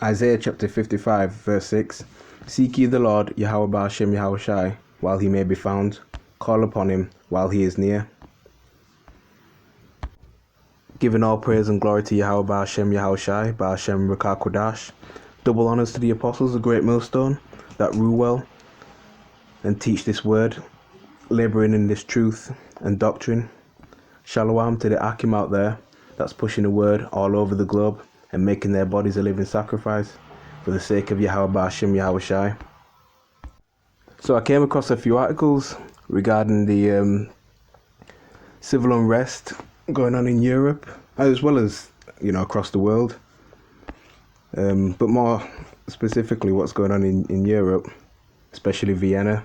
Isaiah chapter 55 verse 6. Seek ye the Lord, Yahweh Ba'ashem Yahweh Shai, while he may be found. Call upon him while he is near. Giving all praise and glory to Yahweh Ba'ashem Yahweh Shai, Ba'ashem Rakah Kodash. Double honours to the apostles, the great millstone, that rule well and teach this word, labouring in this truth and doctrine. Shalom to the Akim out there that's pushing the word all over the globe and making their bodies a living sacrifice for the sake of Yahweh Ba'ashem Yahweh Shai. So I came across a few articles regarding the civil unrest going on in Europe, as well as, across the world. But more specifically what's going on in Europe, especially Vienna.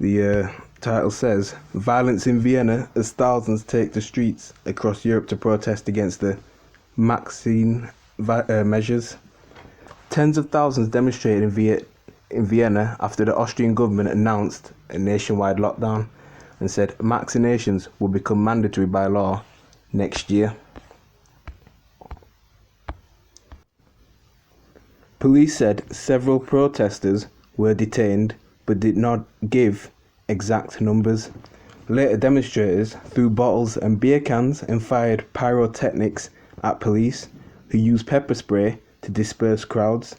The title says, violence in Vienna as thousands take the streets across Europe to protest against the vaccine measures. Tens of thousands demonstrated in Vienna after the Austrian government announced a nationwide lockdown and said vaccinations will become mandatory by law next year. Police said several protesters were detained but did not give exact numbers. Later, demonstrators threw bottles and beer cans and fired pyrotechnics at police, who used pepper spray to disperse crowds.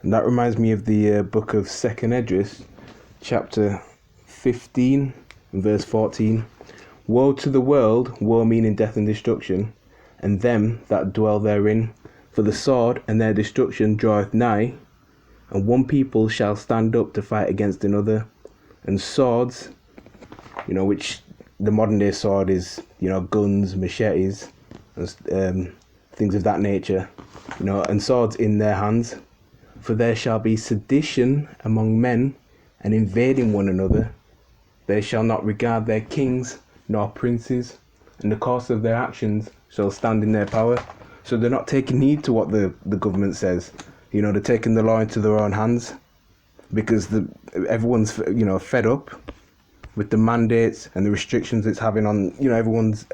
And that reminds me of the book of 2nd Esdras, chapter 15, verse 14. Woe to the world, woe meaning death and destruction, and them that dwell therein. For the sword and their destruction draweth nigh, and one people shall stand up to fight against another. And swords, which the modern day sword is, guns, machetes, and things of that nature, and swords in their hands. For there shall be sedition among men, and invading one another. They shall not regard their kings nor princes, and the course of their actions shall stand in their power. So they're not taking heed to what the government says. They're taking the law into their own hands because everyone's, fed up with the mandates and the restrictions it's having on, everyone's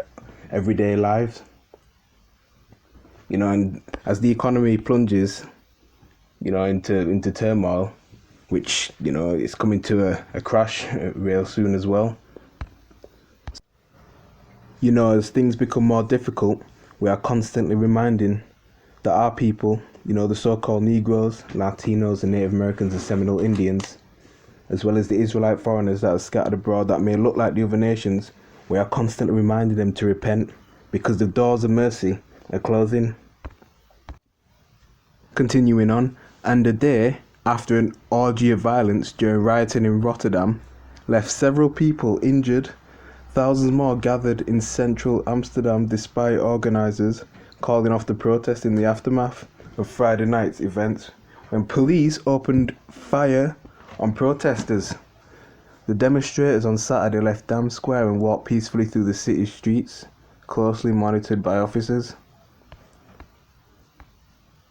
everyday lives. And as the economy plunges, into turmoil, which, is coming to a crash real soon as well. As things become more difficult, we are constantly reminding that our people, the so-called Negroes, Latinos and Native Americans and Seminole Indians, as well as the Israelite foreigners that are scattered abroad that may look like the other nations, we are constantly reminding them to repent because the doors of mercy are closing. Continuing on, and a day after an orgy of violence during rioting in Rotterdam left several people injured, thousands more gathered in central Amsterdam despite organisers calling off the protest in the aftermath of Friday night's events when police opened fire on protesters. The demonstrators on Saturday left Dam Square and walked peacefully through the city's streets, closely monitored by officers.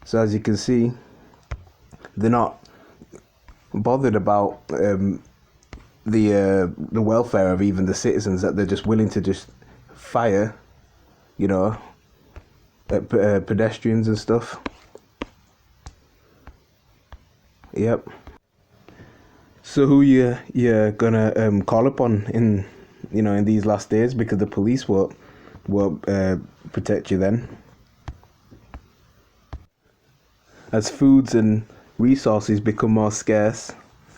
So as you can see, they're not bothered about the welfare of even the citizens, that they're just willing to just fire, at pedestrians and stuff. Yep. So who you're gonna call upon in these last days, because the police won't protect you then. As foods and resources become more scarce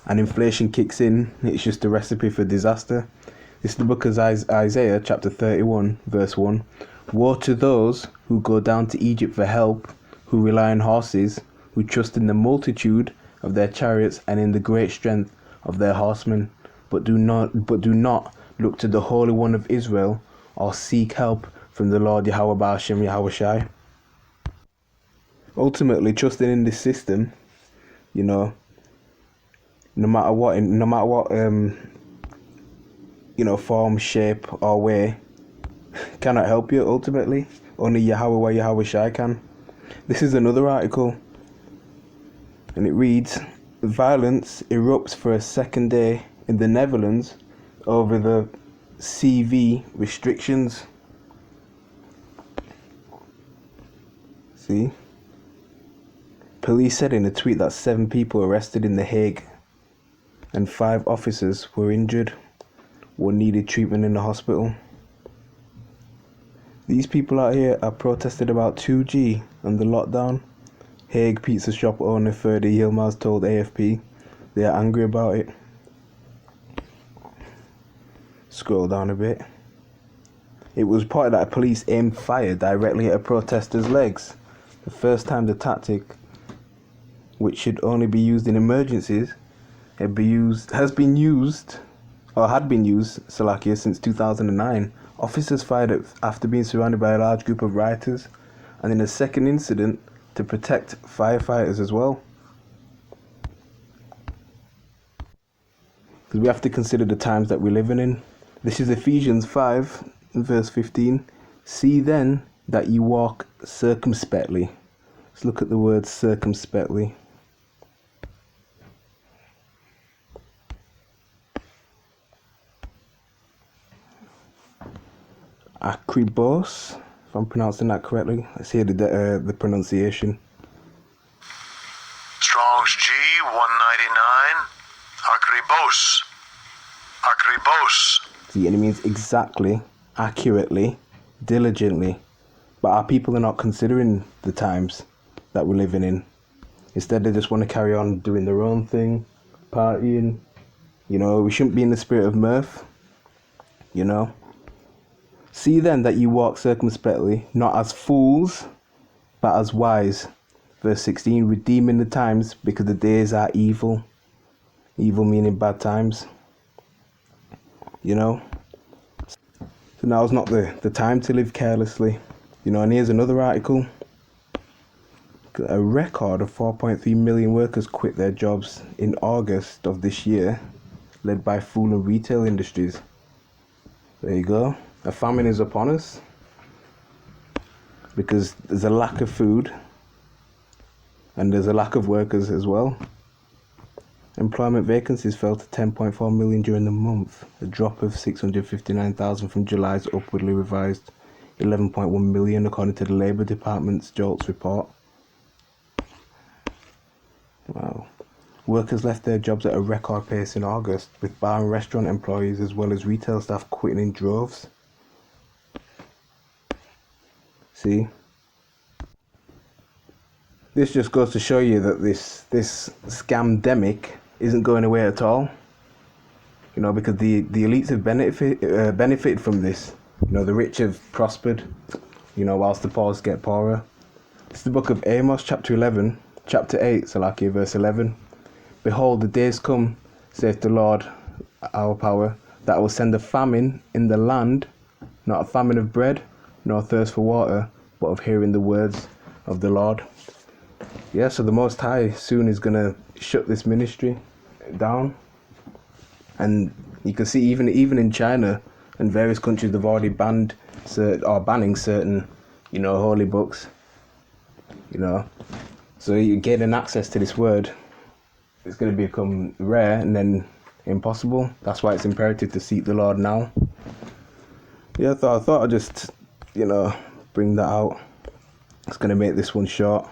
and inflation kicks in, it's just a recipe for disaster. This is the book of Isaiah, chapter 31, verse 1. Woe to those who go down to Egypt for help, who rely on horses, who trust in the multitude of their chariots and in the great strength of their horsemen, but do not look to the Holy One of Israel or seek help from the Lord Yahweh Ba'ashem Yahweh Shai. Ultimately, trusting in this system, no matter what form, shape or way, cannot help you ultimately. Only Yahweh wa Yahweh Shai can. This is another article, and it reads, violence erupts for a second day in the Netherlands over the CV restrictions. See? Police said in a tweet that 7 people arrested in The Hague and 5 officers were injured or needed treatment in the hospital. These people out here are protested about 2G and the lockdown. Hague pizza shop owner Ferdy Yilmaz told AFP they are angry about it. Scroll down a bit. It was reported that police aimed fire directly at a protester's legs. The first time the tactic, which should only be used in emergencies, had been used, Slovakia, since 2009. Officers fired after being surrounded by a large group of rioters, and in a second incident to protect firefighters as well. Because we have to consider the times that we're living in. This is Ephesians 5, verse 15. See then that you walk circumspectly. Let's look at the word circumspectly. Akribos, if I'm pronouncing that correctly. Let's hear the pronunciation. Strong's G 199. Akribos. Akribos. See, and it means exactly, accurately, diligently. But our people are not considering the times that we're living in. Instead, they just want to carry on doing their own thing, partying. You know, we shouldn't be in the spirit of mirth. You know. See then that you walk circumspectly, not as fools, but as wise. Verse 16, redeeming the times, because the days are evil. Evil meaning bad times. You know. So now is not the time to live carelessly. You know, and here's another article. A record of 4.3 million workers quit their jobs in August of this year, led by food and retail industries. There you go. A famine is upon us because there's a lack of food and there's a lack of workers as well. Employment vacancies fell to 10.4 million during the month, a drop of 659,000 from July's upwardly revised 11.1 million according to the Labour Department's JOLTS report. Wow. Workers left their jobs at a record pace in August, with bar and restaurant employees as well as retail staff quitting in droves. See? This just goes to show you that this scamdemic isn't going away at all. You know, because the elites have benefited from this. You know, the rich have prospered, you know, whilst the poor get poorer. It's the book of Amos, chapter 8, Slovakia, verse 11. Behold, the days come, saith the Lord, our power, that I will send a famine in the land, not a famine of bread, nor thirst for water, but of hearing the words of the Lord. Yeah, so the Most High soon is going to shut this ministry down. And you can see even in China and various countries, they've already banning certain, you know, holy books. You know, so you're getting access to this word. It's going to become rare and then impossible. That's why it's imperative to seek the Lord now. Yeah, I thought I'd just, you know, bring that out. It's going to make this one short.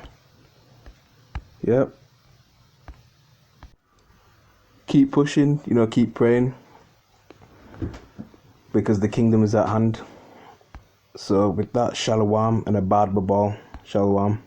Yep. Keep pushing, you know, keep praying. Because the kingdom is at hand. So with that, shalom and a bad babal. Shalom.